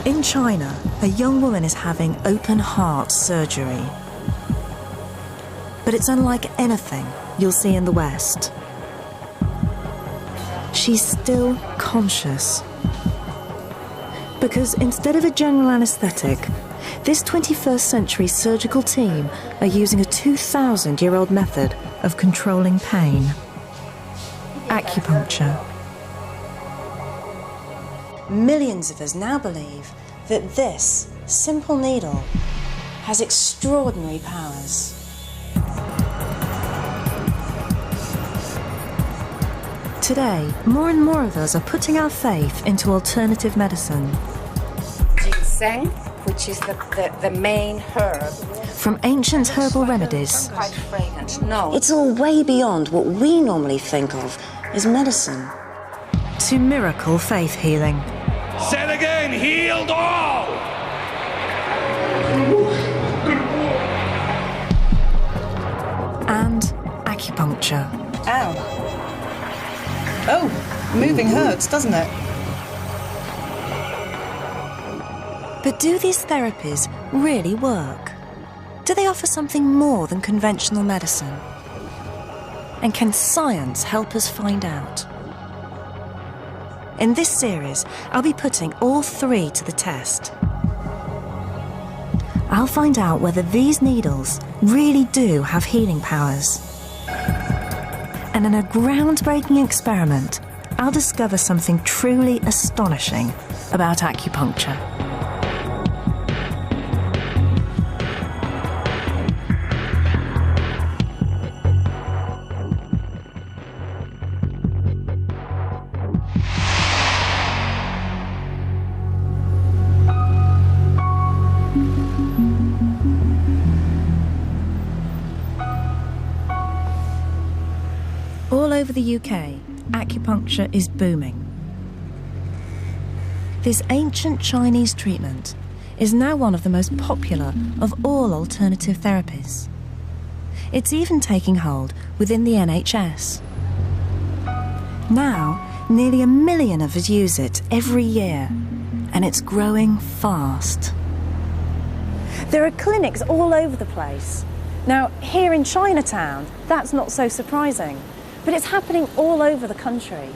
In China, a young woman is having open heart surgery. But it's unlike anything you'll see in the West. She's still conscious. Because instead of a general anaesthetic, this 21st century surgical team are using a 2,000-year-old method of controlling pain. Acupuncture. Millions of us now believe that this simple needle has extraordinary powers. Today, more and more of us are putting our faith into alternative medicine. Ginseng, which is the main herb. From ancient herbal remedies. Quite fragrant. No. It's all way beyond what we normally think of as medicine. To miracle faith healing. Said again, healed all! And acupuncture. Ow. Oh, moving hurts, doesn't it? But do these therapies really work? Do they offer something more than conventional medicine? And can science help us find out? In this series, I'll be putting all three to the test. I'll find out whether these needles really do have healing powers. And in a groundbreaking experiment, I'll discover something truly astonishing about acupuncture. All over the UK, acupuncture is booming. This ancient Chinese treatment is now one of the most popular of all alternative therapies. It's even taking hold within the NHS. Now, nearly 1 million of us use it every year, and it's growing fast. There are clinics all over the place. Now, here in Chinatown, that's not so surprising. But it's happening all over the country.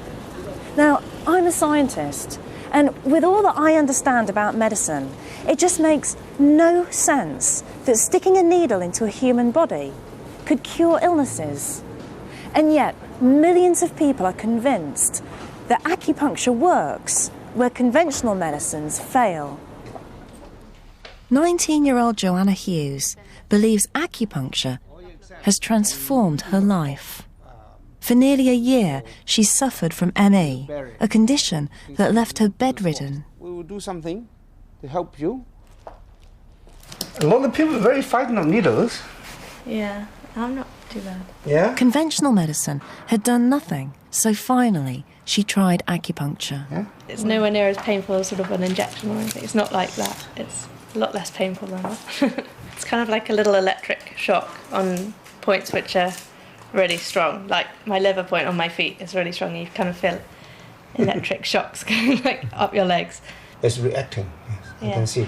Now, I'm a scientist, and with all that I understand about medicine, it just makes no sense that sticking a needle into a human body could cure illnesses. And yet, millions of people are convinced that acupuncture works where conventional medicines fail. 19-year-old Joanna Hughes believes acupuncture has transformed her life. For nearly a year, she suffered from ME, a condition that left her bedridden. We will do something to help you. A lot of people are very frightened of needles. Yeah, I'm not too bad. Yeah? Conventional medicine had done nothing, so finally she tried acupuncture. Yeah? It's nowhere near as painful as sort of an injection or anything. It's not like that. It's a lot less painful than that. It's kind of like a little electric shock on points which are really strong. Like my liver point on my feet is really strong. You kind of feel electric shocks going like up your legs. It's reacting, yes, I can see.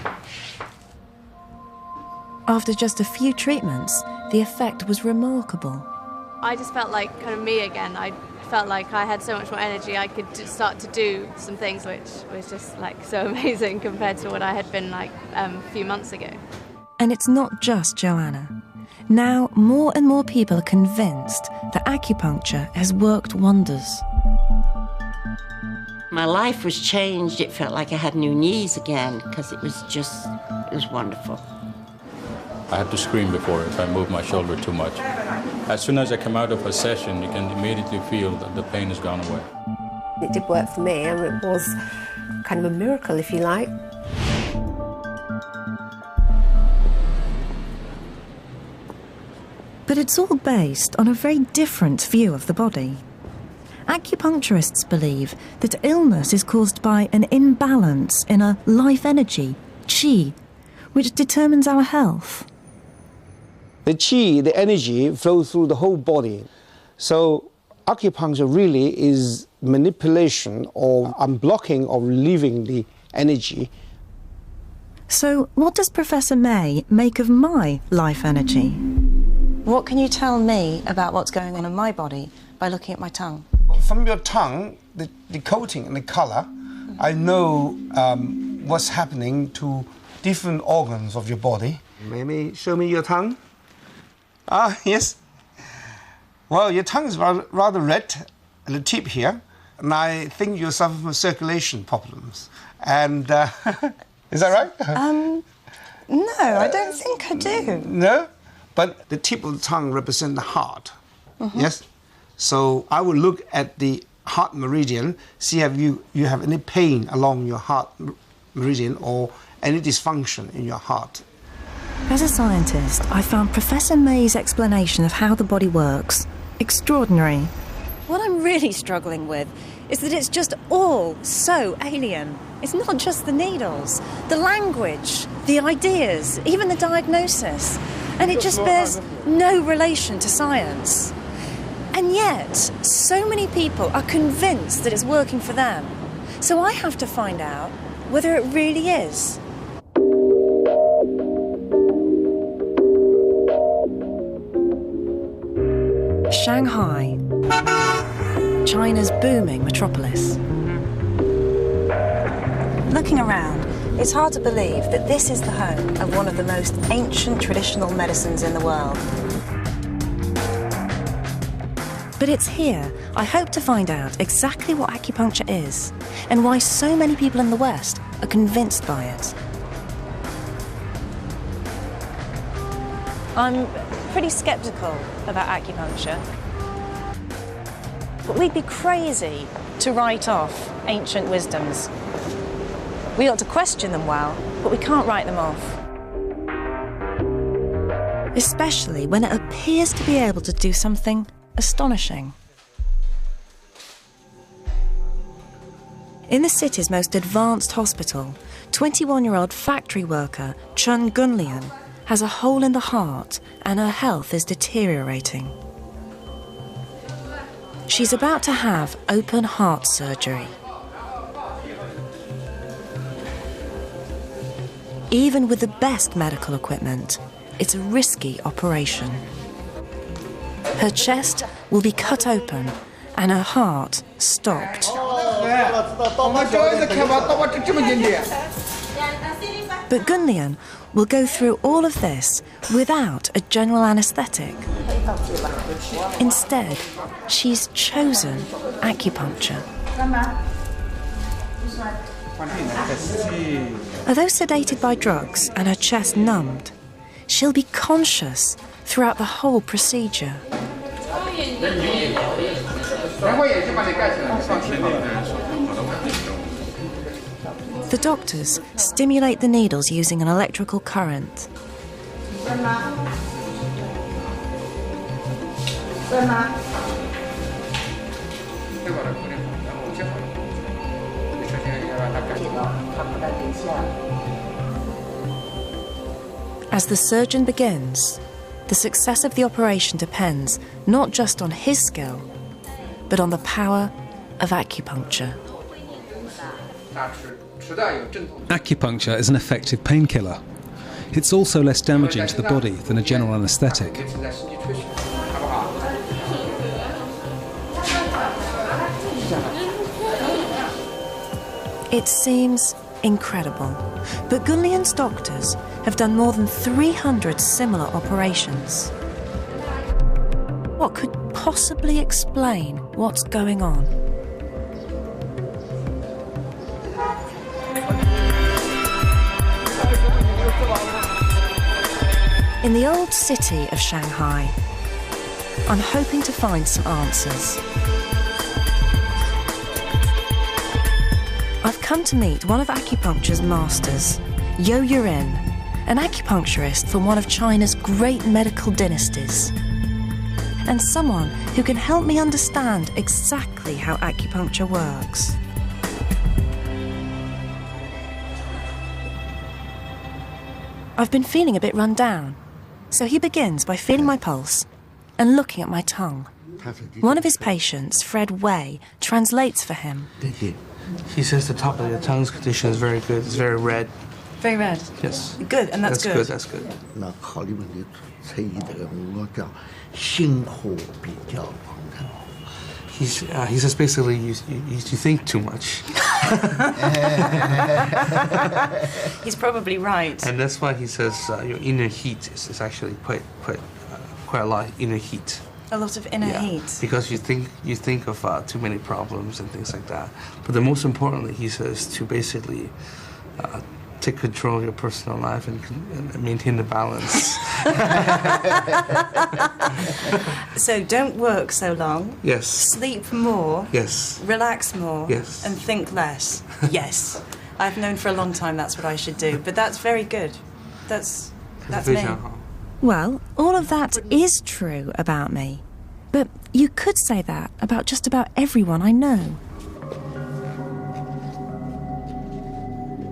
After just a few treatments, the effect was remarkable. I just felt like kind of me again. I felt like I had so much more energy. I could just start to do some things which was just like so amazing compared to what I had been like a few months ago. And it's not just Joanna. Now, more and more people are convinced that acupuncture has worked wonders. My life was changed. It felt like I had new knees again because it was wonderful. I had to scream before if I moved my shoulder too much. As soon as I come out of a session, you can immediately feel that the pain has gone away. It did work for me, and it was kind of a miracle, if you like. But it's all based on a very different view of the body. Acupuncturists believe that illness is caused by an imbalance in a life energy, qi, which determines our health. The qi, the energy, flows through the whole body. So acupuncture really is manipulation or unblocking or relieving the energy So what does Professor May make of my life energy? What can you tell me about what's going on in my body by looking at my tongue? From your tongue, the coating and the colour, I know what's happening to different organs of your body. Maybe show me your tongue. Ah, yes. Well, your tongue is rather red at the tip here, and I think you suffer from circulation problems. And is that right? No, I don't think I do. No? But the tip of the tongue represents the heart. Yes? So I will look at the heart meridian, see if you have any pain along your heart meridian or any dysfunction in your heart. As a scientist, I found Professor May's explanation of how the body works extraordinary. What I'm really struggling with is that it's just all so alien. It's not just the needles, the language, the ideas, even the diagnosis. And it just bears no relation to science. And yet, so many people are convinced that it's working for them. So I have to find out whether it really is. Shanghai, China's booming metropolis. Looking around, it's hard to believe that this is the home of one of the most ancient traditional medicines in the world. But it's here I hope to find out exactly what acupuncture is and why so many people in the West are convinced by it. I'm pretty sceptical about acupuncture. But we'd be crazy to write off ancient wisdoms. We ought to question them well, but we can't write them off. Especially when it appears to be able to do something astonishing. In the city's most advanced hospital, 21-year-old factory worker Chun Gunlian has a hole in the heart and her health is deteriorating. She's about to have open heart surgery. Even with the best medical equipment, it's a risky operation. Her chest will be cut open and her heart stopped. But Gunlian will go through all of this without a general anaesthetic. Instead, she's chosen acupuncture. Although sedated by drugs and her chest numbed, she'll be conscious throughout the whole procedure. The doctors stimulate the needles using an electrical current. As the surgeon begins, the success of the operation depends not just on his skill, but on the power of acupuncture. Acupuncture is an effective painkiller. It's also less damaging to the body than a general anaesthetic. It seems incredible, but Gunlian's doctors have done more than 300 similar operations. What could possibly explain what's going on? In the old city of Shanghai, I'm hoping to find some answers. I've come to meet one of acupuncture's masters, You Yurin, an acupuncturist from one of China's great medical dynasties, and someone who can help me understand exactly how acupuncture works. I've been feeling a bit run down, so he begins by feeling my pulse and looking at my tongue. One of his patients, Fred Wei, translates for him. He says the top of your tongue's condition is very good. It's very red. Very red. Yes. Good, and that's good. That's good. 那考虑问题出现这个我叫心火比较狂热。 He says basically you think too much. He's probably right. And that's why he says your inner heat is actually quite a lot of inner heat. A lot of inner heat. Because you think of too many problems and things like that. But the most importantly, he says to basically take control of your personal life and maintain the balance. So don't work so long. Yes. Sleep more. Yes. Relax more. Yes. And think less. Yes. I've known for a long time that's what I should do. But that's very good. That's me. Well, all of that is true about me. But you could say that about just about everyone I know.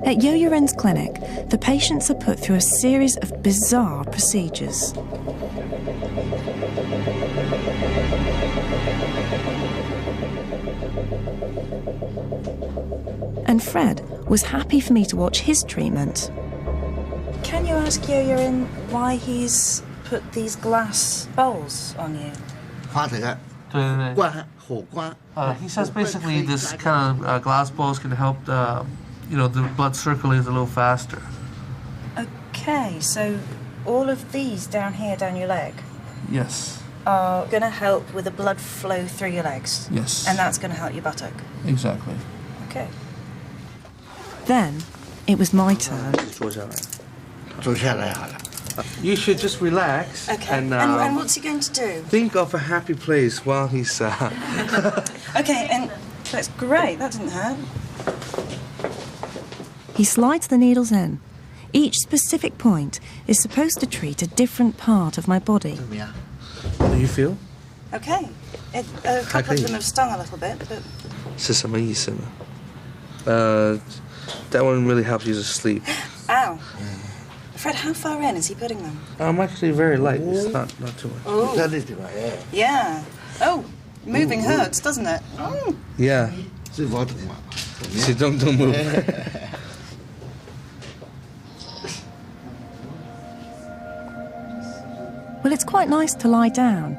At Yo Yuren's clinic, the patients are put through a series of bizarre procedures. And Fred was happy for me to watch his treatment. Can you ask Yo Yuren why he's put these glass bowls on you? 发这个火关。 He says basically this kind of glass balls can help the blood circulate a little faster. Okay, so all of these down here, down your leg, Yes. are going to help with the blood flow through your legs. Yes. And that's going to help your buttock. Exactly. Okay. Then it was my turn. 坐下来好了。 You should just relax. Okay. And what's he going to do? think of a happy place while he's. Okay, and that's great. That didn't hurt. He slides the needles in. Each specific point is supposed to treat a different part of my body. How do you feel? Okay. A couple of them have stung a little bit, but 是什么意思呢? That one really helps you to sleep. ow. Fred, how far in is he putting them? I'm actually very light. It's not too much. Oh. Yeah. Oh, moving hurts, doesn't it? Yeah. So don't move. Well, it's quite nice to lie down,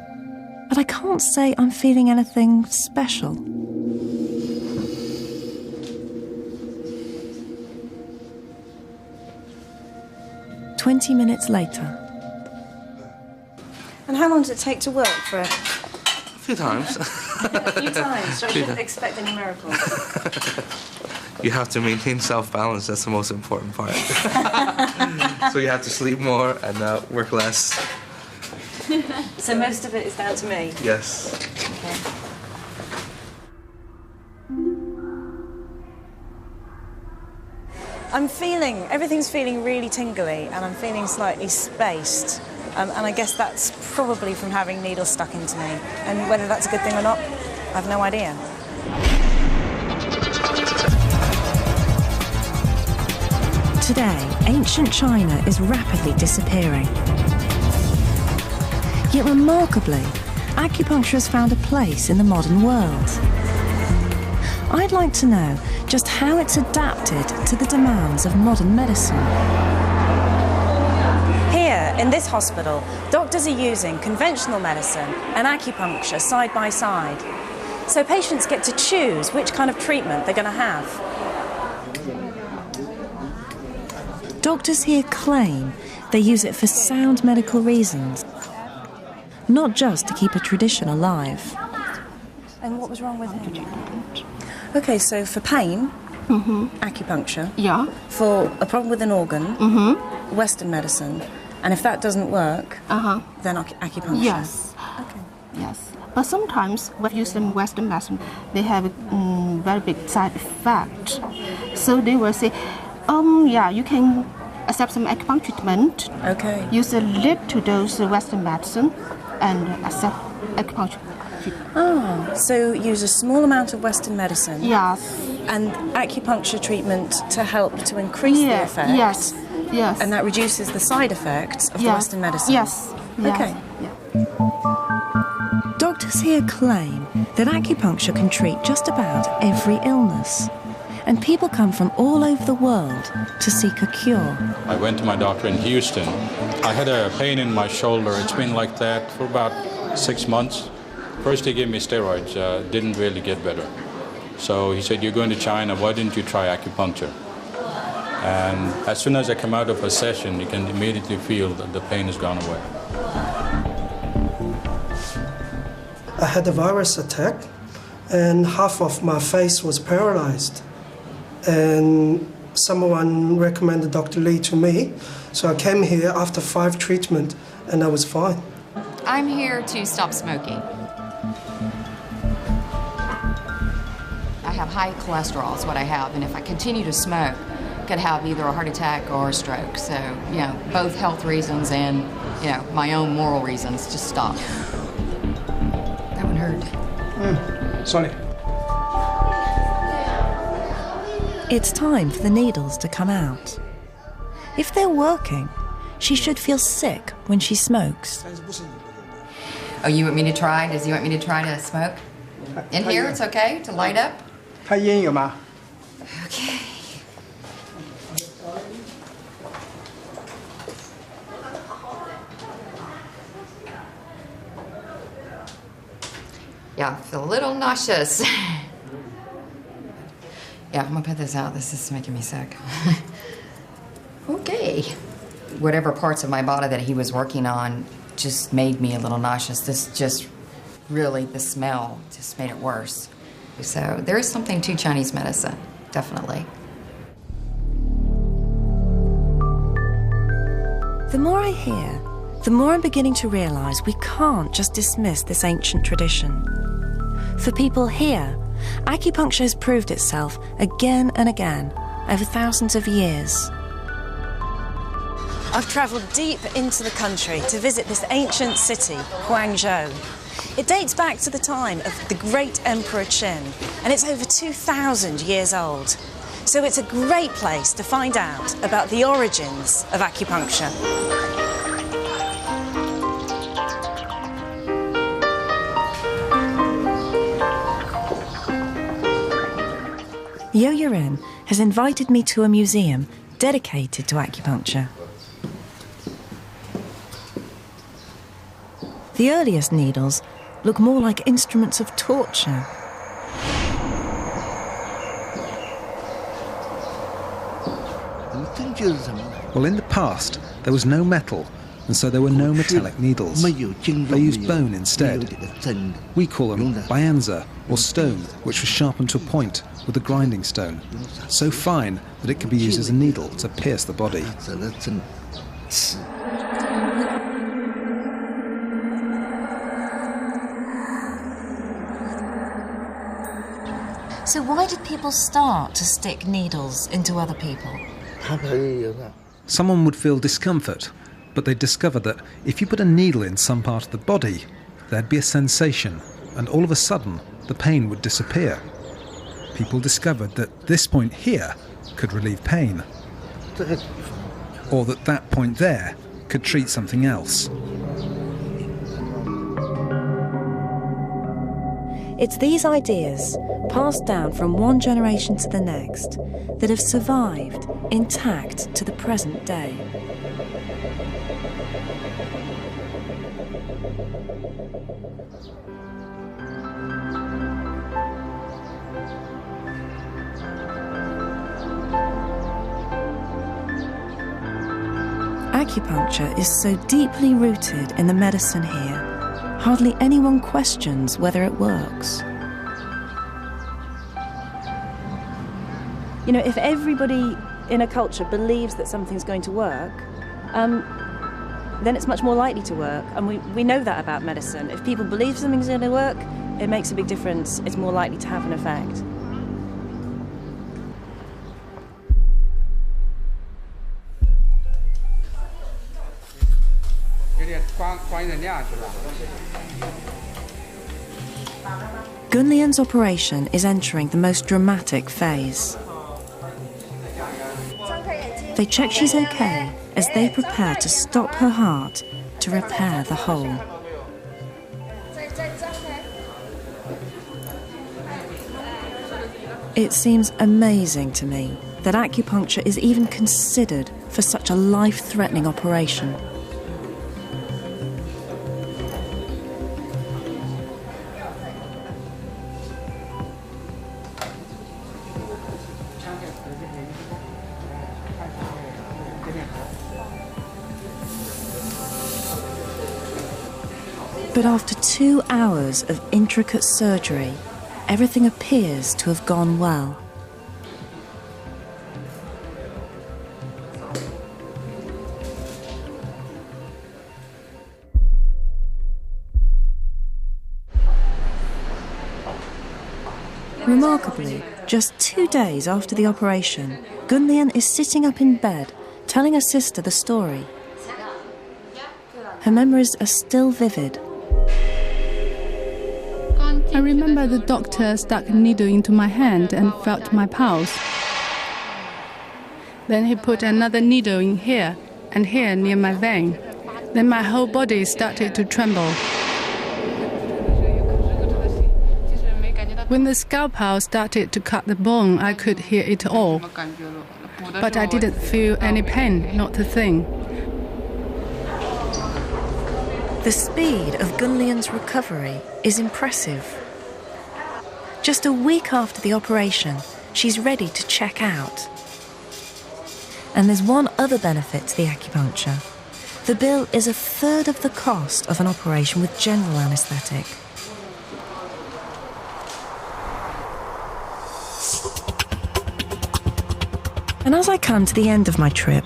but I can't say I'm feeling anything special. "20 minutes later." And how long does it take to work, Fred? A few times. A few times, so I shouldn't expect any miracles. You have to maintain self-balance. That's the most important part. So you have to sleep more and work less. So most of it is down to me? Yes. Okay. Everything's feeling really tingly, and I'm feeling slightly spaced. And I guess that's probably from having needles stuck into me. And whether that's a good thing or not, I have no idea. Today, ancient China is rapidly disappearing. Yet remarkably, acupuncture has found a place in the modern world. I'd like to know just how it's adapted to the demands of modern medicine. Here, in this hospital, doctors are using conventional medicine and acupuncture side by side. So patients get to choose which kind of treatment they're going to have. Doctors here claim they use it for sound medical reasons, not just to keep a tradition alive. And what was wrong with him? Okay, so for pain, acupuncture. Yeah. For a problem with an organ, Western medicine. And if that doesn't work, then acupuncture. Yes. Okay. Yes. But sometimes when you use Western medicine, they have a very big side effect. So they will say, yeah, you can accept some acupuncture treatment. Okay. Use a little dose of Western medicine and accept acupuncture. Oh, so use a small amount of Western medicine. Yes. And acupuncture treatment to help to increase the effect. Yes. Yes. And that reduces the side effects of the Western medicine. Yes. Okay. Doctors here claim that acupuncture can treat just about every illness. and people come from all over the world to seek a cure. I went to my doctor in Houston. I had a pain in my shoulder. It's been like that for about 6 months. First he gave me steroids, didn't really get better. So he said, you're going to China, why didn't you try acupuncture? And as soon as I come out of a session, you can immediately feel that the pain has gone away. I had a virus attack, and half of my face was paralyzed. And someone recommended Dr. Lee to me, so I came here after 5 treatments, and I was fine. I'm here to stop smoking. I have high cholesterol is what I have, and if I continue to smoke, I could have either a heart attack or a stroke. So, you know, both health reasons and, you know, my own moral reasons to stop. That one hurt. Sorry. It's time for the needles to come out. If they're working, she should feel sick when she smokes. Oh, you want me to try? Does he want me to try to smoke? In here, it's okay to light up? Okay. Yeah, I feel a little nauseous. Yeah, I'm gonna put this out. This is making me sick. Okay. Whatever parts of my body that he was working on just made me a little nauseous. This just really, the smell just made it worse. So there is something to Chinese medicine, definitely. The more I hear, the more I'm beginning to realise we can't just dismiss this ancient tradition. For people here, acupuncture has proved itself again and again over thousands of years. I've travelled deep into the country to visit this ancient city, Guangzhou. It dates back to the time of the great Emperor Qin, and it's over 2,000 years old. So it's a great place to find out about the origins of acupuncture. Yo Yuren has invited me to a museum dedicated to acupuncture. The earliest needles look more like instruments of torture. Well, in the past, there was no metal, and so there were no metallic needles. They used bone instead. We call them bianza, or stone, which was sharpened to a point with a grinding stone, so fine that it could be used as a needle to pierce the body. So why did people start to stick needles into other people? Someone would feel discomfort, but they discovered that if you put a needle in some part of the body, there'd be a sensation, and all of a sudden, the pain would disappear. People discovered that this point here could relieve pain, or that that point there could treat something else. It's these ideas, passed down from one generation to the next, that have survived intact to the present day. Acupuncture is so deeply rooted in the medicine here, hardly anyone questions whether it works. You know, if everybody in a culture believes that something's going to work, then it's much more likely to work. And we know that about medicine. If people believe something's going to work, it makes a big difference. It's more likely to have an effect. Gunlian's operation is entering the most dramatic phase. They check she's okay as they prepare to stop her heart to repair the hole. It seems amazing to me that acupuncture is even considered for such a life-threatening operation. But after 2 hours of intricate surgery, everything appears to have gone well. Remarkably, just 2 days after the operation, Gunlian is sitting up in bed, telling her sister the story. Her memories are still vivid. I remember the doctor stuck a needle into my hand and felt my pulse. Then he put another needle in here and here near my vein. Then my whole body started to tremble. When the scalpel started to cut the bone, I could hear it all. But I didn't feel any pain, not a thing. The speed of Gunlian's recovery is impressive. Just a week after the operation, she's ready to check out. And there's one other benefit to the acupuncture. The bill is 1/3 of the cost of an operation with general anaesthetic. And as I come to the end of my trip,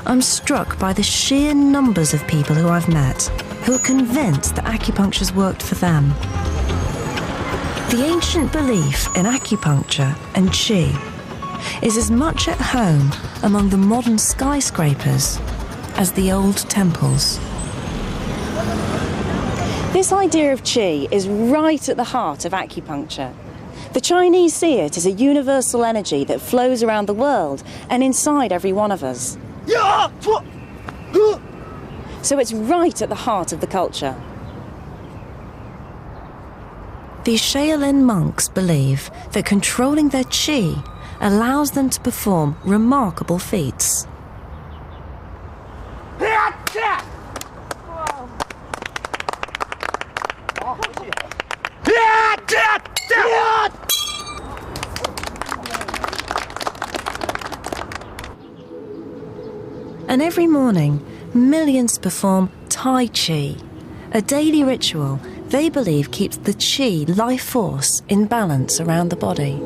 I'm struck by the sheer numbers of people who I've met who are convinced that acupuncture's worked for them. The ancient belief in acupuncture and qi is as much at home among the modern skyscrapers as the old temples. This idea of qi is right at the heart of acupuncture. The Chinese see it as a universal energy that flows around the world and inside every one of us. So it's right at the heart of the culture. These Shaolin monks believe that controlling their qi allows them to perform remarkable feats. And every morning, millions perform Tai Chi, a daily ritual they believe keeps the qi life force in balance around the body.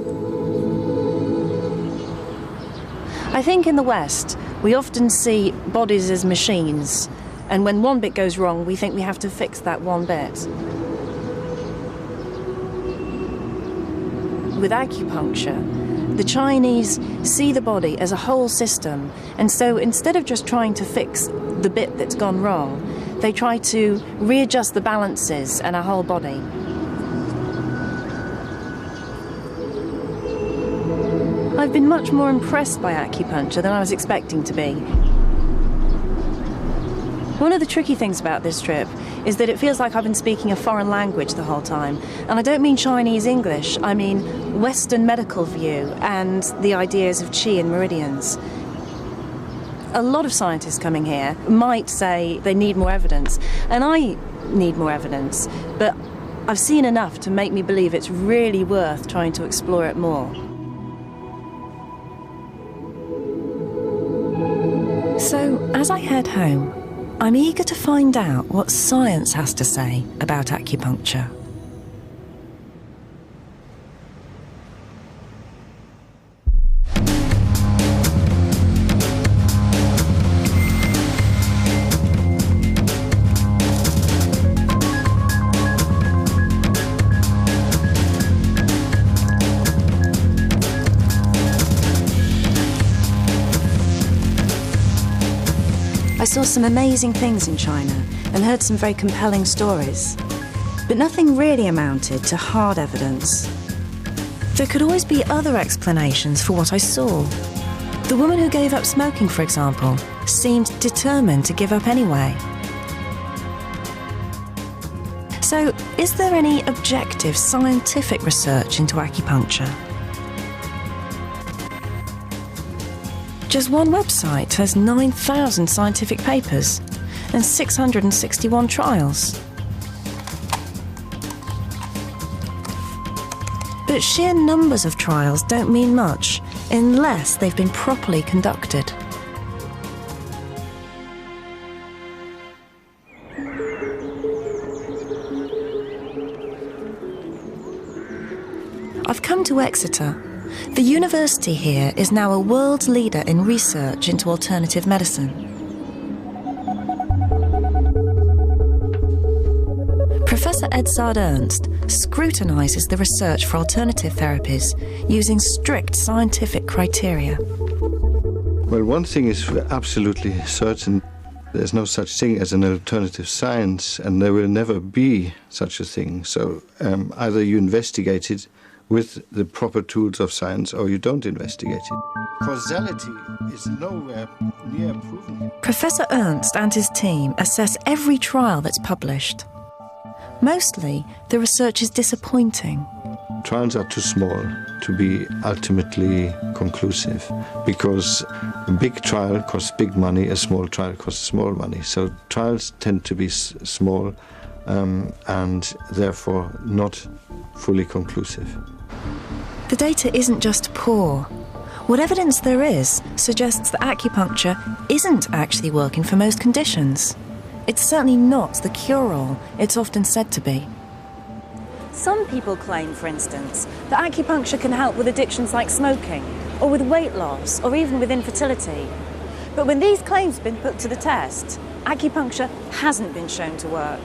I think in the West, we often see bodies as machines, and when one bit goes wrong, we think we have to fix that one bit. With acupuncture, the Chinese see the body as a whole system, and so instead of just trying to fix the bit that's gone wrong, they try to readjust the balances in our whole body. I've been much more impressed by acupuncture than I was expecting to be. One of the tricky things about this trip is that it feels like I've been speaking a foreign language the whole time. And I don't mean Chinese English, I mean Western medical view and the ideas of qi and meridians. A lot of scientists coming here might say they need more evidence, and I need more evidence, but I've seen enough to make me believe it's really worth trying to explore it more. So, as I head home, I'm eager to find out what science has to say about acupuncture. I saw some amazing things in China and heard some very compelling stories, but nothing really amounted to hard evidence. There could always be other explanations for what I saw. The woman who gave up smoking, for example, seemed determined to give up anyway. So, is there any objective scientific research into acupuncture? Just one website has 9,000 scientific papers and 661 trials. But sheer numbers of trials don't mean much unless they've been properly conducted. I've come to Exeter. The university here is now a world leader in research into alternative medicine. Professor Edzard Ernst scrutinises the research for alternative therapies using strict scientific criteria. Well, one thing is absolutely certain. There's no such thing as an alternative science, and there will never be such a thing. So either you investigate it with the proper tools of science or you don't investigate it. Causality is nowhere near proven. Professor Ernst and his team assess every trial that's published. Mostly, the research is disappointing. Trials are too small to be ultimately conclusive because a big trial costs big money, a small trial costs small money. So trials tend to be small and therefore not fully conclusive. The data isn't just poor. What evidence there is suggests that acupuncture isn't actually working for most conditions. It's certainly not the cure-all it's often said to be. Some people claim, for instance, that acupuncture can help with addictions like smoking, or with weight loss, or even with infertility. But when these claims have been put to the test, acupuncture hasn't been shown to work.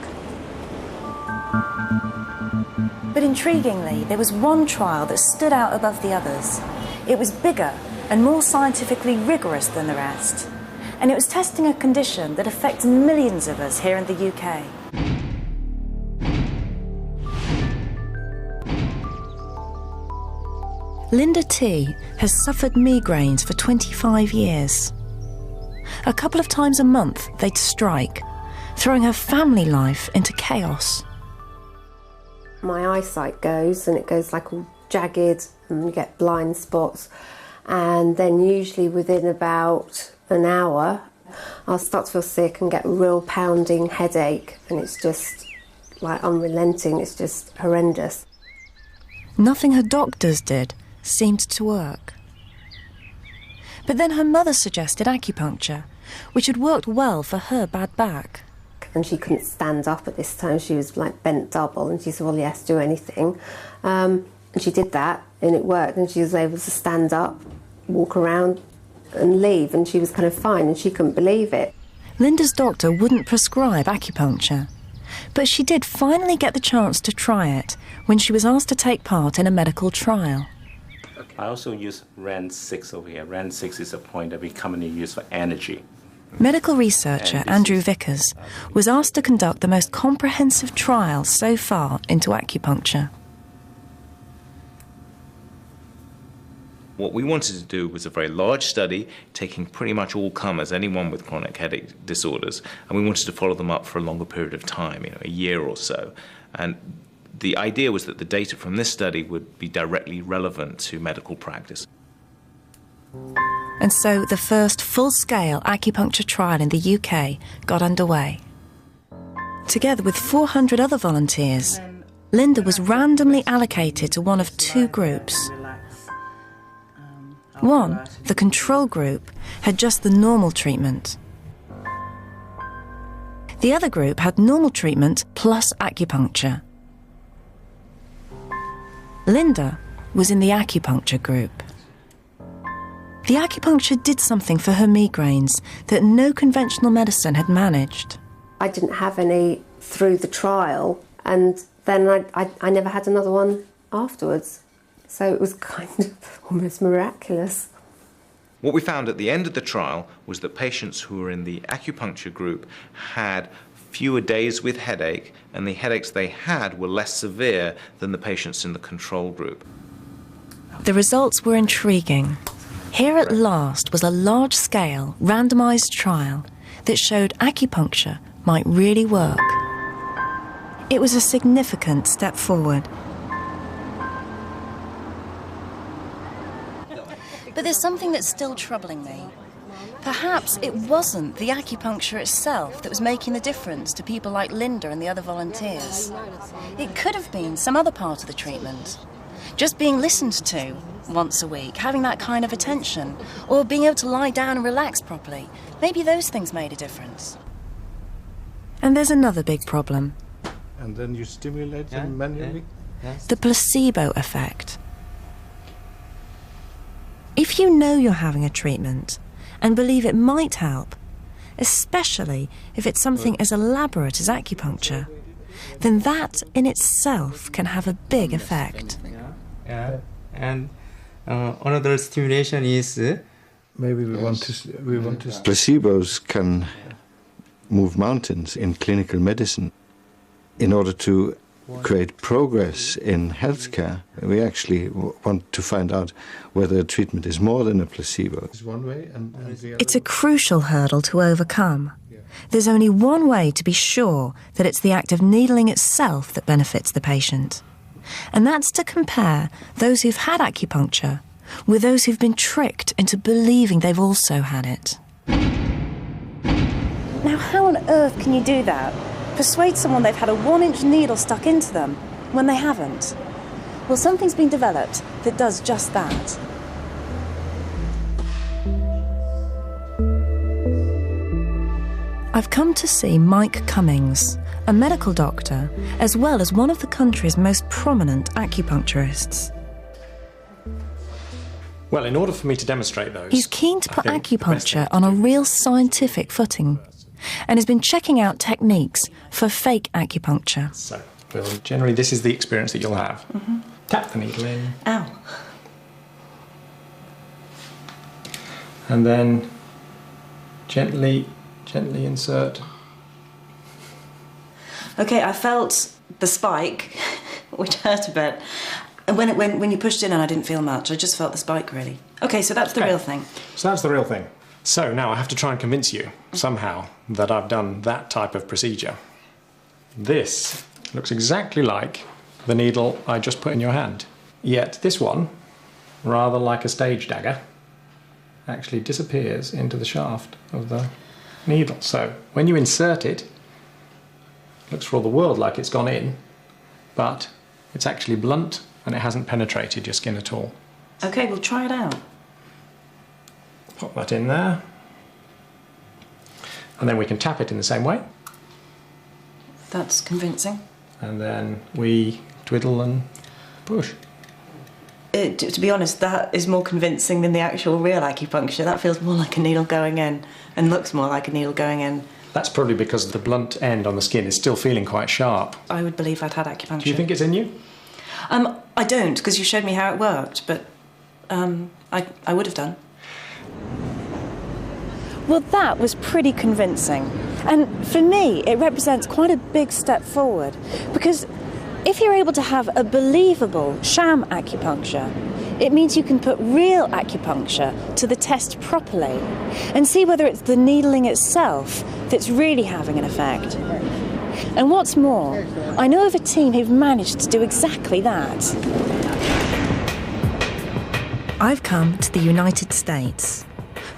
But intriguingly, there was one trial that stood out above the others. It was bigger and more scientifically rigorous than the rest. And it was testing a condition that affects millions of us here in the UK. Linda T has suffered migraines for 25 years. A couple of times a month, they'd strike, throwing her family life into chaos. My eyesight goes, and it goes like all jagged, and you get blind spots. And then usually within about an hour, I'll start to feel sick and get a real pounding headache, and it's just like unrelenting, it's just horrendous. Nothing her doctors did seemed to work. But then her mother suggested acupuncture, which had worked well for her bad back. And she couldn't stand up at this time, she was like bent double, and she said, well, yes, do anything. And she did that, and it worked, and she was able to stand up, walk around and leave, and she was kind of fine, and she couldn't believe it. Linda's doctor wouldn't prescribe acupuncture, but she did finally get the chance to try it when she was asked to take part in a medical trial. I also use RAN6 over here. RAN6 is a point that we commonly use for energy. Medical researcher Andrew Vickers was asked to conduct the most comprehensive trial so far into acupuncture. What we wanted to do was a very large study, taking pretty much all comers, anyone with chronic headache disorders, and we wanted to follow them up for a longer period of time, a year or so. And the idea was that the data from this study would be directly relevant to medical practice. And so the first full-scale acupuncture trial in the UK got underway. Together with 400 other volunteers, Linda was randomly allocated to one of two groups. One, the control group, had just the normal treatment. The other group had normal treatment plus acupuncture. Linda was in the acupuncture group. The acupuncture did something for her migraines that no conventional medicine had managed. I didn't have any through the trial, and then I never had another one afterwards. So it was kind of almost miraculous. What we found at the end of the trial was that patients who were in the acupuncture group had fewer days with headache, and the headaches they had were less severe than the patients in the control group. The results were intriguing. Here at last was a large-scale, randomised trial that showed acupuncture might really work. It was a significant step forward. But there's something that's still troubling me. Perhaps it wasn't the acupuncture itself that was making the difference to people like Linda and the other volunteers. It could have been some other part of the treatment. Just being listened to once a week, having that kind of attention, or being able to lie down and relax properly. Maybe those things made a difference. And there's another big problem. And then you stimulate them manually? The placebo effect. If you know you're having a treatment and believe it might help, especially if it's something as elaborate as acupuncture, then that in itself can have a big effect. And another stimulation is maybe we want to placebos can move mountains in clinical medicine. In order to create progress in healthcare, we actually want to find out whether a treatment is more than a placebo. It's a crucial hurdle to overcome. There's only one way to be sure that it's the act of needling itself that benefits the patient. And that's to compare those who've had acupuncture with those who've been tricked into believing they've also had it. Now, how on earth can you do that? Persuade someone they've had a 1-inch needle stuck into them when they haven't? Well, something's been developed that does just that. I've come to see Mike Cummings, a medical doctor, as well as one of the country's most prominent acupuncturists. Well, in order for me to demonstrate those... He's keen to put acupuncture on a real scientific footing and has been checking out techniques for fake acupuncture. So, well, generally this is the experience that you'll have. Tap the needle in. Ow. And then gently insert. Okay, I felt the spike, which hurt a bit. And when you pushed in and I didn't feel much, I just felt the spike really. Okay, so that's the real thing. So that's the real thing. So now I have to try and convince you somehow that I've done that type of procedure. This looks exactly like the needle I just put in your hand. Yet this one, rather like a stage dagger, actually disappears into the shaft of the needle. So when you insert it, it looks for all the world like it's gone in, but it's actually blunt and it hasn't penetrated your skin at all. Okay, we'll try it out. Pop that in there. And then we can tap it in the same way. That's convincing. And then we twiddle and push. To be honest, that is more convincing than the actual real acupuncture. That feels more like a needle going in and looks more like a needle going in. That's probably because the blunt end on the skin is still feeling quite sharp. I would believe I'd had acupuncture. Do you think it's in you? I don't, because you showed me how it worked, but I would have done. Well, that was pretty convincing. And for me, it represents quite a big step forward, because if you're able to have a believable sham acupuncture, it means you can put real acupuncture to the test properly and see whether it's the needling itself that's really having an effect. And what's more, I know of a team who've managed to do exactly that. I've come to the United States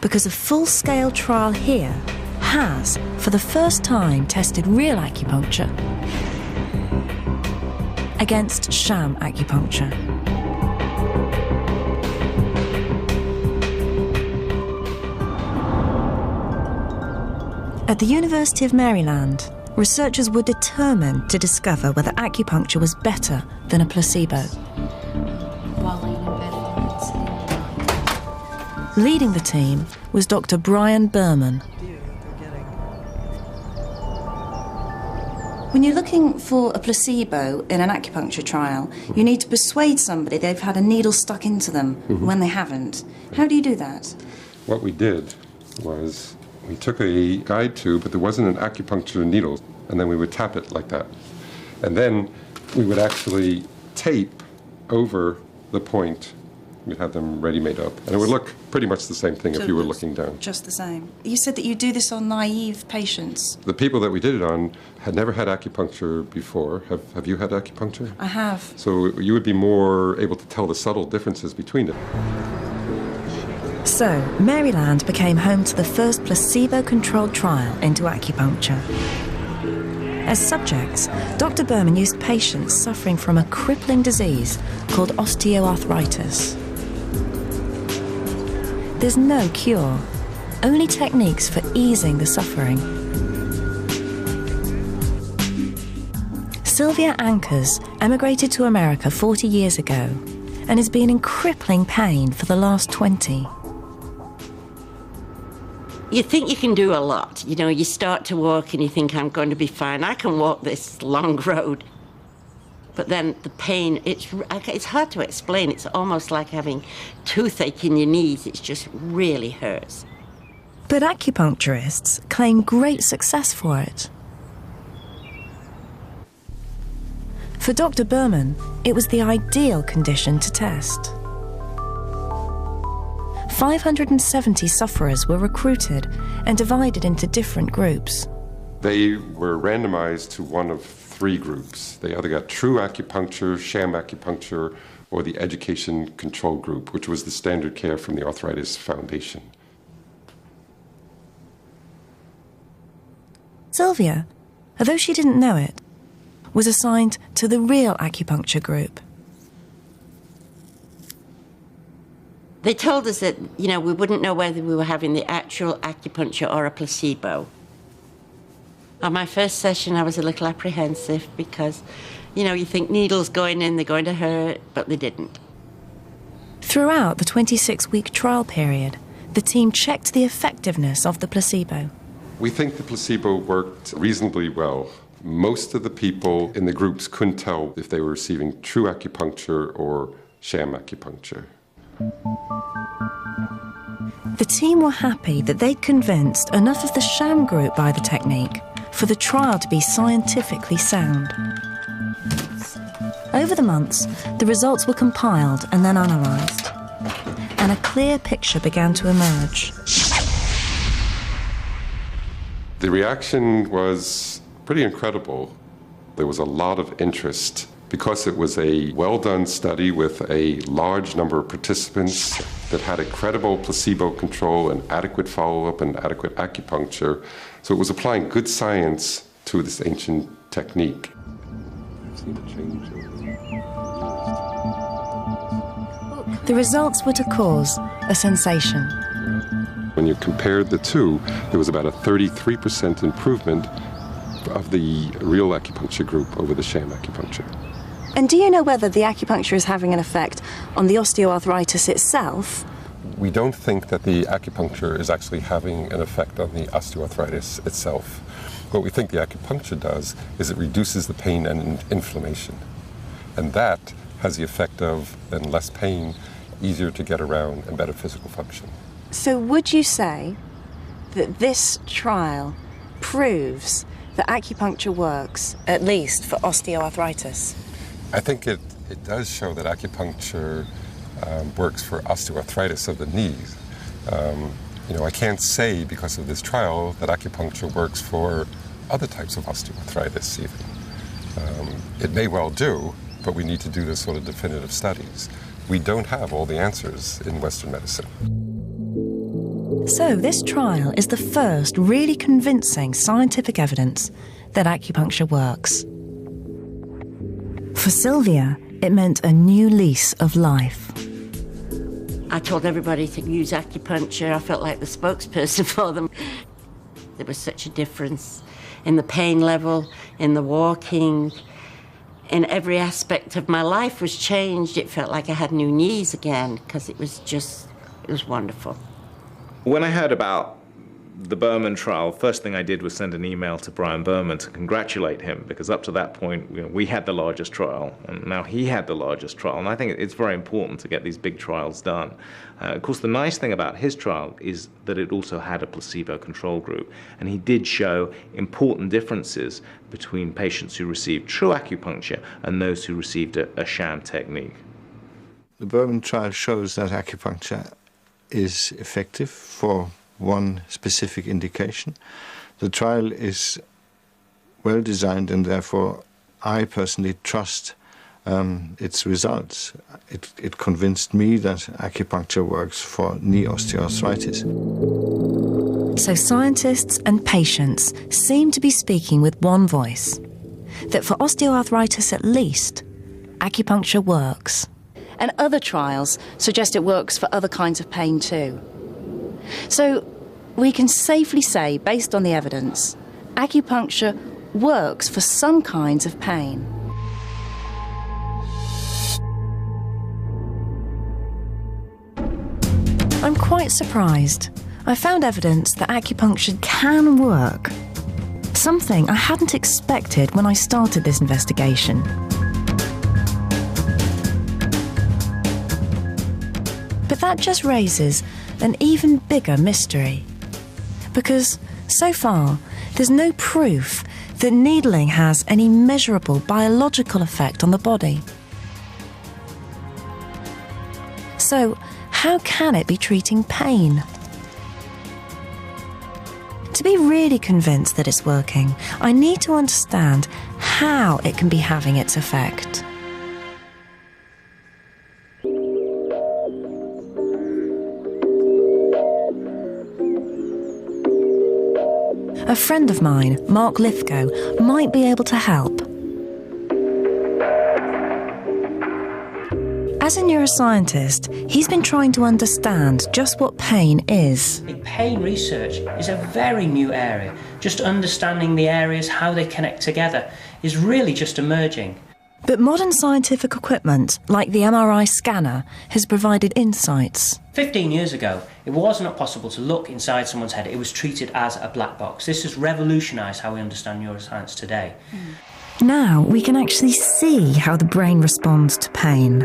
because a full-scale trial here has, for the first time, tested real acupuncture against sham acupuncture. At the University of Maryland, researchers were determined to discover whether acupuncture was better than a placebo. Leading the team was Dr. Brian Berman. When you're looking for a placebo in an acupuncture trial, you need to persuade somebody they've had a needle stuck into them when they haven't. How do you do that? What we did was we took a guide tube, but there wasn't an acupuncture needle, and then we would tap it like that. And then we would actually tape over the point. We'd have them ready-made up. And it would look pretty much the same thing if you were looking down. Just the same. You said that you do this on naive patients. The people that we did it on had never had acupuncture before. Have you had acupuncture? I have. So you would be more able to tell the subtle differences between it. So, Maryland became home to the first placebo-controlled trial into acupuncture. As subjects, Dr. Berman used patients suffering from a crippling disease called osteoarthritis. There's no cure, only techniques for easing the suffering. Sylvia Ankers emigrated to America 40 years ago and has been in crippling pain for the last 20. You think you can do a lot. You know, you start to walk and you think, I'm going to be fine. I can walk this long road. But then the pain, it's hard to explain. It's almost like having toothache in your knees. It just really hurts. But acupuncturists claim great success for it. For Dr. Berman, it was the ideal condition to test. 570 sufferers were recruited and divided into different groups. They were randomized to one of 3 groups. They either got true acupuncture, sham acupuncture, or the education control group, which was the standard care from the Arthritis Foundation. Sylvia, although she didn't know it, was assigned to the real acupuncture group. They told us that, you know, we wouldn't know whether we were having the actual acupuncture or a placebo. On my first session, I was a little apprehensive because, you know, you think needles going in, they're going to hurt, but they didn't. Throughout the 26-week trial period, the team checked the effectiveness of the placebo. We think the placebo worked reasonably well. Most of the people in the groups couldn't tell if they were receiving true acupuncture or sham acupuncture. The team were happy that they'd convinced enough of the sham group by the technique for the trial to be scientifically sound. Over the months, the results were compiled and then analysed, and a clear picture began to emerge. The reaction was pretty incredible. There was a lot of interest. Because it was a well-done study with a large number of participants that had a credible placebo control and adequate follow-up and adequate acupuncture. So it was applying good science to this ancient technique. The results were to cause a sensation. When you compared the two, there was about a 33% improvement of the real acupuncture group over the sham acupuncture. And do you know whether the acupuncture is having an effect on the osteoarthritis itself? We don't think that the acupuncture is actually having an effect on the osteoarthritis itself. What we think the acupuncture does is it reduces the pain and inflammation. And that has the effect of then less pain, easier to get around, and better physical function. So would you say that this trial proves that acupuncture works, at least for osteoarthritis? I think it does show that acupuncture works for osteoarthritis of the knees. You know, I can't say because of this trial that acupuncture works for other types of osteoarthritis even. It may well do, but we need to do this sort of definitive studies. We don't have all the answers in Western medicine. So this trial is the first really convincing scientific evidence that acupuncture works. For Sylvia, it meant a new lease of life. I told everybody to use acupuncture. I felt like the spokesperson for them. There was such a difference in the pain level, in the walking, in every aspect of my life was changed. It felt like I had new knees again because it was wonderful. When I heard about the Berman trial, first thing I did was send an email to Brian Berman to congratulate him, because up to that point, you know, we had the largest trial, and now he had the largest trial. And I think it's very important to get these big trials done. Of course, the nice thing about his trial is that it also had a placebo control group, and he did show important differences between patients who received true acupuncture and those who received a sham technique. The Berman trial shows that acupuncture is effective for one specific indication. The trial is well designed, and therefore I personally trust its results. It convinced me that acupuncture works for knee osteoarthritis. So scientists and patients seem to be speaking with one voice, that for osteoarthritis at least, acupuncture works. And other trials suggest it works for other kinds of pain too. So we can safely say, based on the evidence, acupuncture works for some kinds of pain. I'm quite surprised. I found evidence that acupuncture can work. Something I hadn't expected when I started this investigation. But that just raises an even bigger mystery. Because so far, there's no proof that needling has any measurable biological effect on the body. So, how can it be treating pain? To be really convinced that it's working, I need to understand how it can be having its effect. A friend of mine, Mark Lithgow, might be able to help. As a neuroscientist, he's been trying to understand just what pain is. Pain research is a very new area. Just understanding the areas, how they connect together, is really just emerging. But modern scientific equipment, like the MRI scanner, has provided insights. 15 years ago, it was not possible to look inside someone's head. It was treated as a black box. This has revolutionised how we understand neuroscience today. Now we can actually see how the brain responds to pain.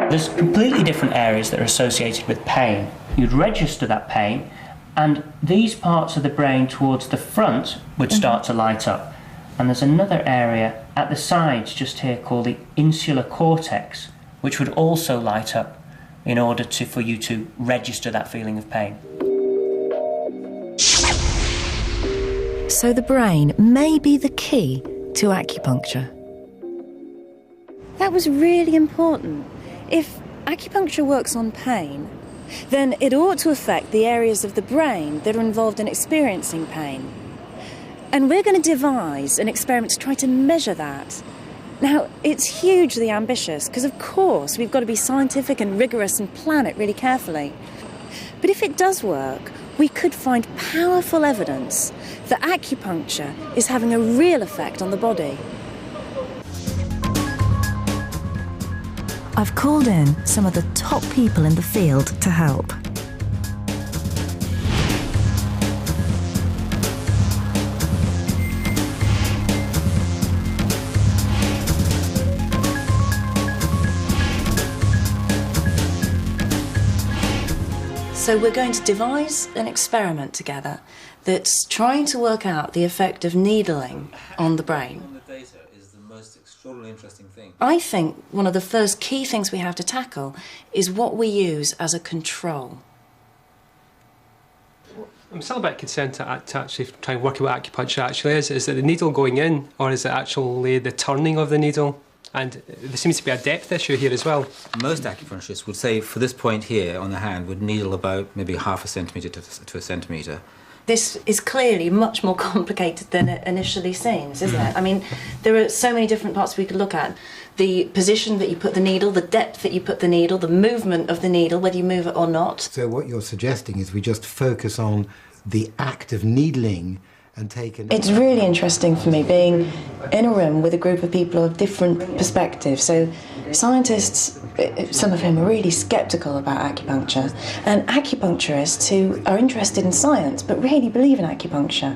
There's completely different areas that are associated with pain. You'd register that pain, and these parts of the brain towards the front would start to light up. And there's another area at the sides just here called the insular cortex, which would also light up in order for you to register that feeling of pain. So the brain may be the key to acupuncture. That was really important. If acupuncture works on pain, then it ought to affect the areas of the brain that are involved in experiencing pain. And we're going to devise an experiment to try to measure that. Now, it's hugely ambitious, because of course we've got to be scientific and rigorous and plan it really carefully. But if it does work, we could find powerful evidence that acupuncture is having a real effect on the body. I've called in some of the top people in the field to help. So we're going to devise an experiment together that's trying to work out the effect of needling on the brain. The data is the most extraordinarily interesting thing. I think one of the first key things we have to tackle is what we use as a control. I'm still a bit concerned to actually try and work out what acupuncture actually is. Is it the needle going in, or is it actually the turning of the needle? And there seems to be a depth issue here as well. Most acupuncturists would say for this point here on the hand would needle about maybe half a centimetre to a centimetre. This is clearly much more complicated than it initially seems, isn't it? I mean, there are so many different parts we could look at. The position that you put the needle, the depth that you put the needle, the movement of the needle, whether you move it or not. So what you're suggesting is we just focus on the act of needling and take an... It's really interesting for me being in a room with a group of people of different perspectives. So scientists, some of whom are really sceptical about acupuncture, and acupuncturists who are interested in science but really believe in acupuncture.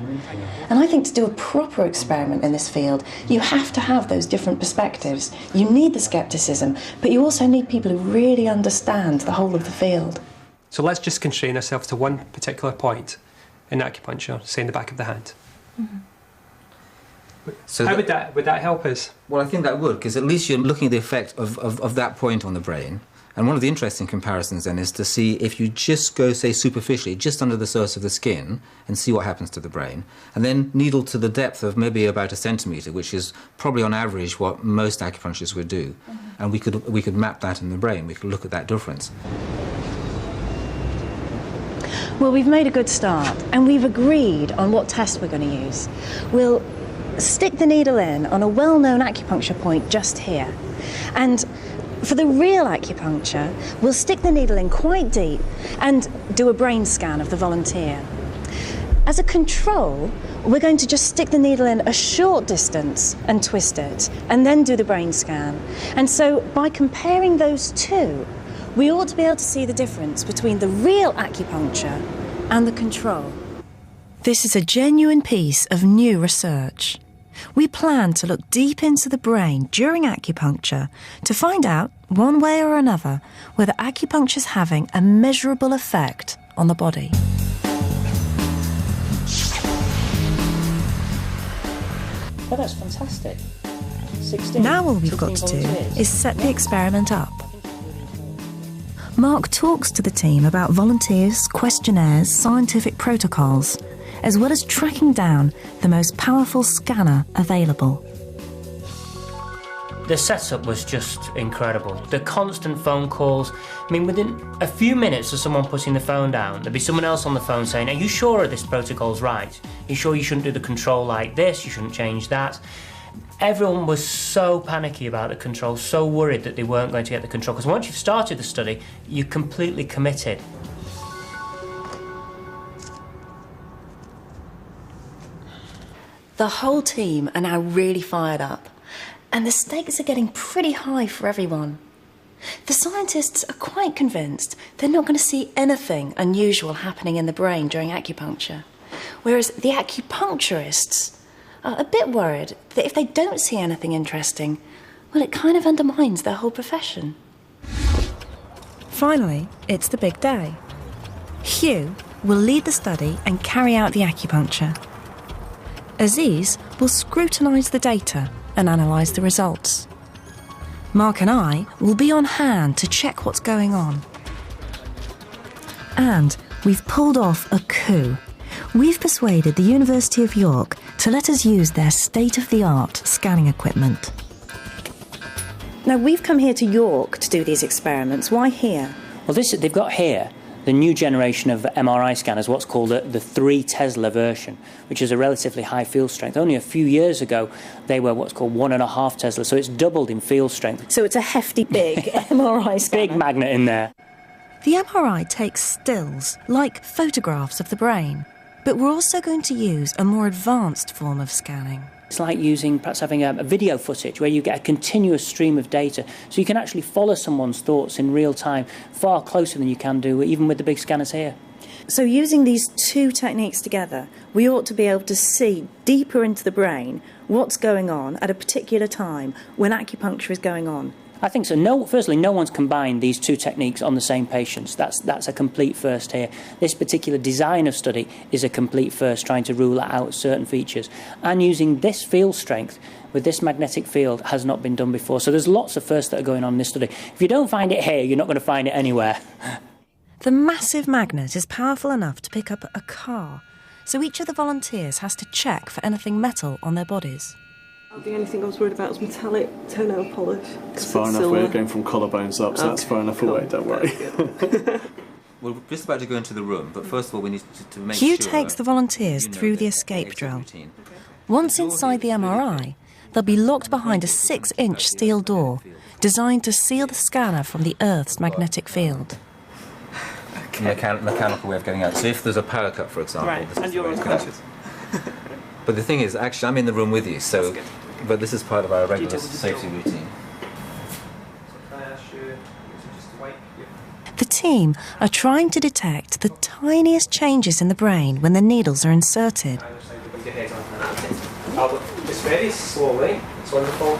And I think to do a proper experiment in this field, you have to have those different perspectives. You need the scepticism, but you also need people who really understand the whole of the field. So let's just constrain ourselves to one particular point in acupuncture, say in the back of the hand. Mm-hmm. So how would that help us? Well, I think that would, because at least you're looking at the effect of that point on the brain, And one of the interesting comparisons then is to see if you just go, say, superficially, just under the surface of the skin, and see what happens to the brain, and then needle to the depth of maybe about a centimetre, which is probably on average what most acupuncturists would do. And we could map that in the brain. We could look at that difference. Well, we've made a good start, and we've agreed on what test we're going to use. We'll stick the needle in on a well-known acupuncture point just here. And for the real acupuncture, we'll stick the needle in quite deep and do a brain scan of the volunteer. As a control, we're going to just stick the needle in a short distance and twist it, and then do the brain scan. And so by comparing those two, we ought to be able to see the difference between the real acupuncture and the control. This is a genuine piece of new research. We plan to look deep into the brain during acupuncture to find out, one way or another, whether acupuncture is having a measurable effect on the body. Oh, that's fantastic. 16. Now all we've got to do is set the experiment up. Mark talks to the team about volunteers, questionnaires, scientific protocols, as well as tracking down the most powerful scanner available. The setup was just incredible. The constant phone calls. I mean, within a few minutes of someone putting the phone down, there'd be someone else on the phone saying, "Are you sure this protocol's right? Are you sure you shouldn't do the control like this? You shouldn't change that?" Everyone was so panicky about the control, so worried that they weren't going to get the control, because once you've started the study, you're completely committed. The whole team are now really fired up, and the stakes are getting pretty high for everyone. The scientists are quite convinced they're not going to see anything unusual happening in the brain during acupuncture, whereas the acupuncturists are a bit worried that if they don't see anything interesting, well, it kind of undermines their whole profession. Finally, it's the big day. Hugh will lead the study and carry out the acupuncture. Aziz will scrutinise the data and analyse the results. Mark and I will be on hand to check what's going on. And we've pulled off a coup. We've persuaded the University of York to let us use their state-of-the-art scanning equipment. Now, we've come here to York to do these experiments. Why here? Well, they've got here the new generation of MRI scanners, what's called the 3 Tesla version, which is a relatively high field strength. Only a few years ago, they were what's called 1.5 Tesla, so it's doubled in field strength. So it's a hefty, big MRI scanner. Big magnet in there. The MRI takes stills, like photographs of the brain, but we're also going to use a more advanced form of scanning. It's like perhaps having a video footage where you get a continuous stream of data, so you can actually follow someone's thoughts in real time, far closer than you can do even with the big scanners here. So using these two techniques together, we ought to be able to see deeper into the brain what's going on at a particular time when acupuncture is going on. I think so. Firstly, no one's combined these two techniques on the same patients. That's a complete first here. This particular design of study is a complete first, trying to rule out certain features. And using this field strength with this magnetic field has not been done before. So there's lots of firsts that are going on in this study. If you don't find it here, you're not going to find it anywhere. The massive magnet is powerful enough to pick up a car, so each of the volunteers has to check for anything metal on their bodies. The only thing I was worried about was metallic toenail polish. It's far enough away going from collarbones up, so that's far enough away, don't worry. We're just about to go into the room, but first of all we need to make sure... Hugh takes the volunteers through the escape drill. Once inside the MRI, they'll be locked behind a 6-inch steel door designed to seal the scanner from the Earth's magnetic field. Mechanical way of getting out. So if there's a power cut, for example... Right, this and is you're the way on it's connected. But the thing is, actually, I'm in the room with you, so... But this is part of our regular safety routine. The team are trying to detect the tiniest changes in the brain when the needles are inserted. It's very slowly. It's wonderful.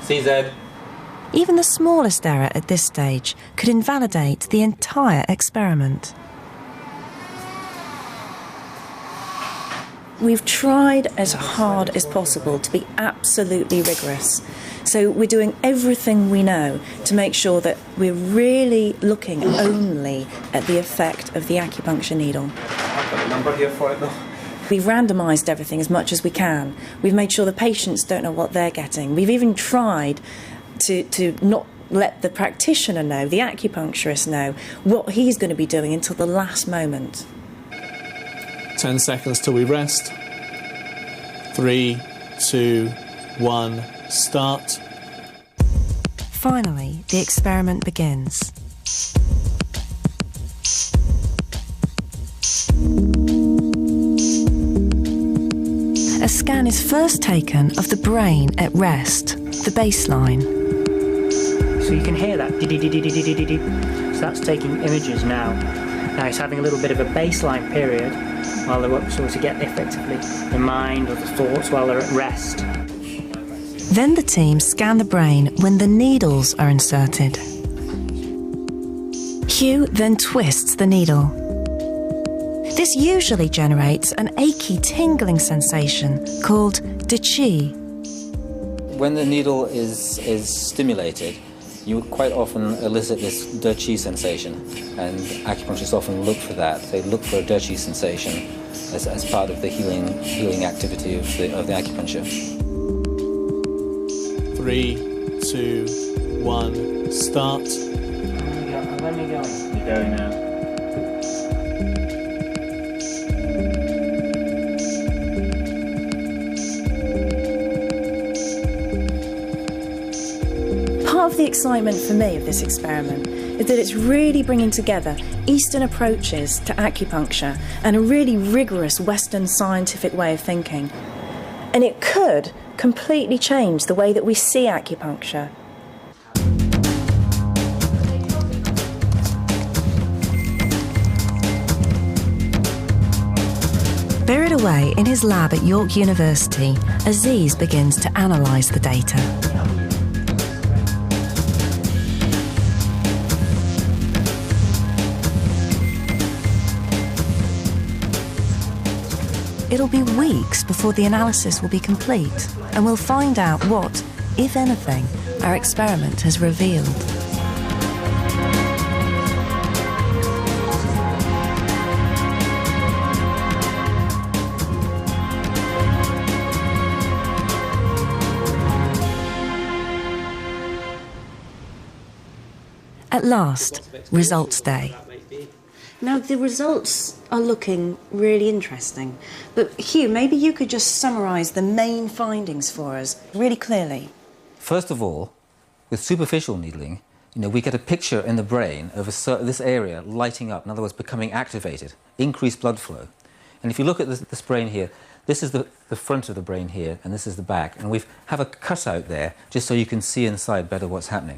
CZ. Even the smallest error at this stage could invalidate the entire experiment. We've tried as hard as possible to be absolutely rigorous. So we're doing everything we know to make sure that we're really looking only at the effect of the acupuncture needle. I've got a number here for it though. We've randomised everything as much as we can. We've made sure the patients don't know what they're getting. We've even tried to not let the practitioner know, the acupuncturist know, what he's going to be doing until the last moment. 10 seconds till we rest. 3, 2, 1, start. Finally, the experiment begins. A scan is first taken of the brain at rest, the baseline. So you can hear that. So that's taking images now. Now it's having a little bit of a baseline period while they're sort of get effectively the mind or the thoughts while they're at rest. Then the team scan the brain when the needles are inserted. Hugh then twists the needle. This usually generates an achy, tingling sensation called de qi. When the needle is stimulated, you quite often elicit this de qi sensation, and acupuncturists often look for that. They look for a de qi sensation as part of the healing activity of the acupuncture. 3, 2, 1, start. When are we going? We're going now. Part of the excitement for me of this experiment is that it's really bringing together Eastern approaches to acupuncture and a really rigorous Western scientific way of thinking. And it could completely change the way that we see acupuncture. Buried away in his lab at York University, Aziz begins to analyse the data. It'll be weeks before the analysis will be complete, and we'll find out what, if anything, our experiment has revealed. At last, results day. Now, the results are looking really interesting. But Hugh, maybe you could just summarise the main findings for us really clearly. First of all, with superficial needling, we get a picture in the brain of this area lighting up, in other words, becoming activated, increased blood flow. And if you look at this brain here, this is the front of the brain here, and this is the back. And we have a cutout there, just so you can see inside better what's happening.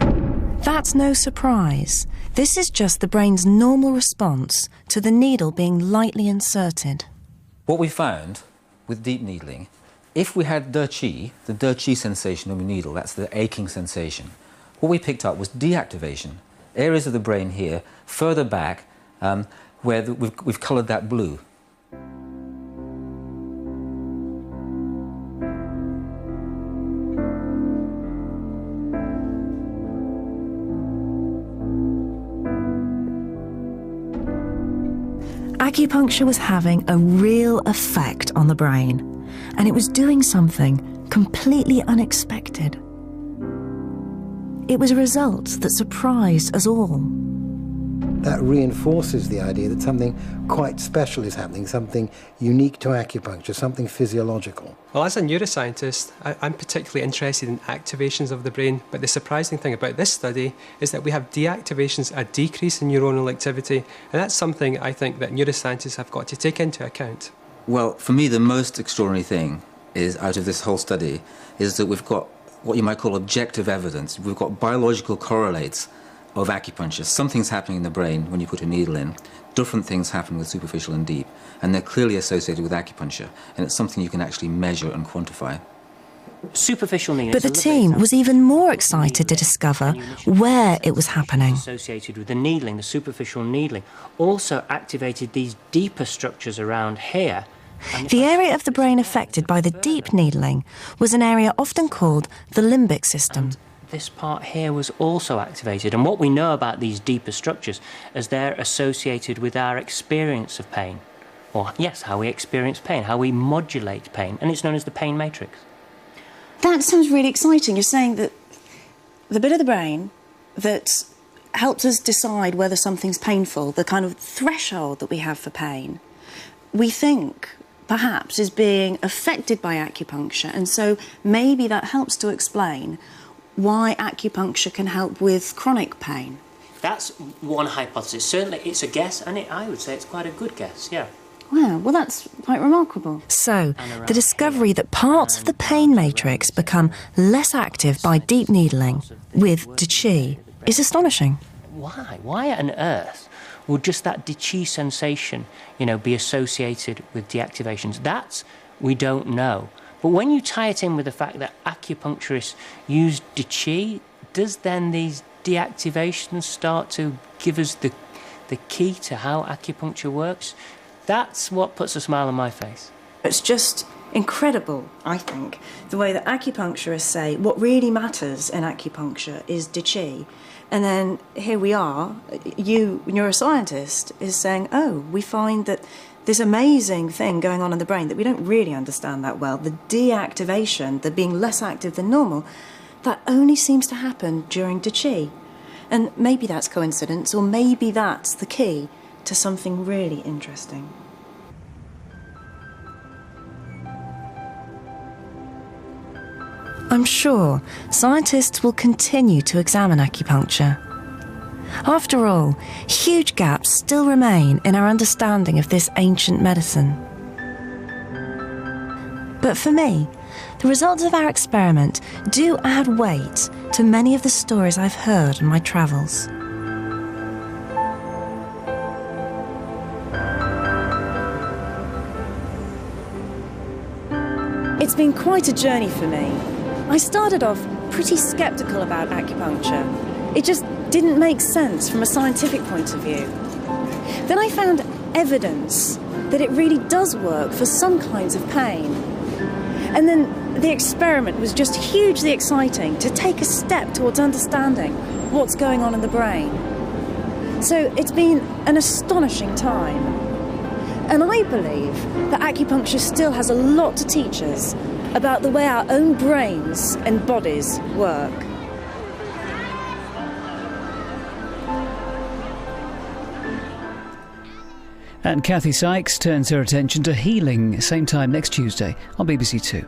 That's no surprise. This is just the brain's normal response to the needle being lightly inserted. What we found with deep needling, if we had de qi, the de qi sensation of a needle, that's the aching sensation, what we picked up was deactivation. Areas of the brain here, further back, where we've coloured that blue. Acupuncture was having a real effect on the brain, and it was doing something completely unexpected. It was a result that surprised us all. That reinforces the idea that something quite special is happening, something unique to acupuncture, something physiological. Well, as a neuroscientist, I'm particularly interested in activations of the brain, but the surprising thing about this study is that we have deactivations, a decrease in neuronal activity, and that's something I think that neuroscientists have got to take into account. Well, for me, the most extraordinary thing is, out of this whole study, is that we've got what you might call objective evidence. We've got biological correlates of acupuncture. Something's happening in the brain when you put a needle in. Different things happen with superficial and deep, and they're clearly associated with acupuncture, and it's something you can actually measure and quantify. Superficial needling. But the team was even more excited to discover where it was happening. Associated with the needling, the superficial needling, also activated these deeper structures around here The area of the brain affected by the deep needling was an area often called the limbic system. This part here was also activated, and what we know about these deeper structures is they're associated with our experience of pain. Or, yes, how we experience pain, how we modulate pain, and it's known as the pain matrix. That sounds really exciting. You're saying that the bit of the brain that helps us decide whether something's painful, the kind of threshold that we have for pain, we think perhaps is being affected by acupuncture, and so maybe that helps to explain why acupuncture can help with chronic pain. That's one hypothesis. Certainly it's a guess, and I would say it's quite a good guess, yeah. Wow, well that's quite remarkable. So, the discovery that parts of the pain matrix become less active by deep needling with De Qi is astonishing. Why? Why on earth would just that De Qi sensation, be associated with deactivations? That we don't know. But when you tie it in with the fact that acupuncturists use De Qi, does then these deactivations start to give us the key to how acupuncture works? That's what puts a smile on my face. It's just incredible, I think, the way that acupuncturists say what really matters in acupuncture is De Qi. And then here we are, you, neuroscientist, is saying, oh, we find that this amazing thing going on in the brain that we don't really understand that well, the deactivation, the being less active than normal, that only seems to happen during De Qi. And maybe that's coincidence, or maybe that's the key to something really interesting. I'm sure scientists will continue to examine acupuncture. After all, huge gaps still remain in our understanding of this ancient medicine. But for me, the results of our experiment do add weight to many of the stories I've heard on my travels. It's been quite a journey for me. I started off pretty sceptical about acupuncture. It just didn't make sense from a scientific point of view. Then I found evidence that it really does work for some kinds of pain. And then the experiment was just hugely exciting to take a step towards understanding what's going on in the brain. So it's been an astonishing time. And I believe that acupuncture still has a lot to teach us about the way our own brains and bodies work. And Kathy Sykes turns her attention to healing, same time next Tuesday on BBC Two.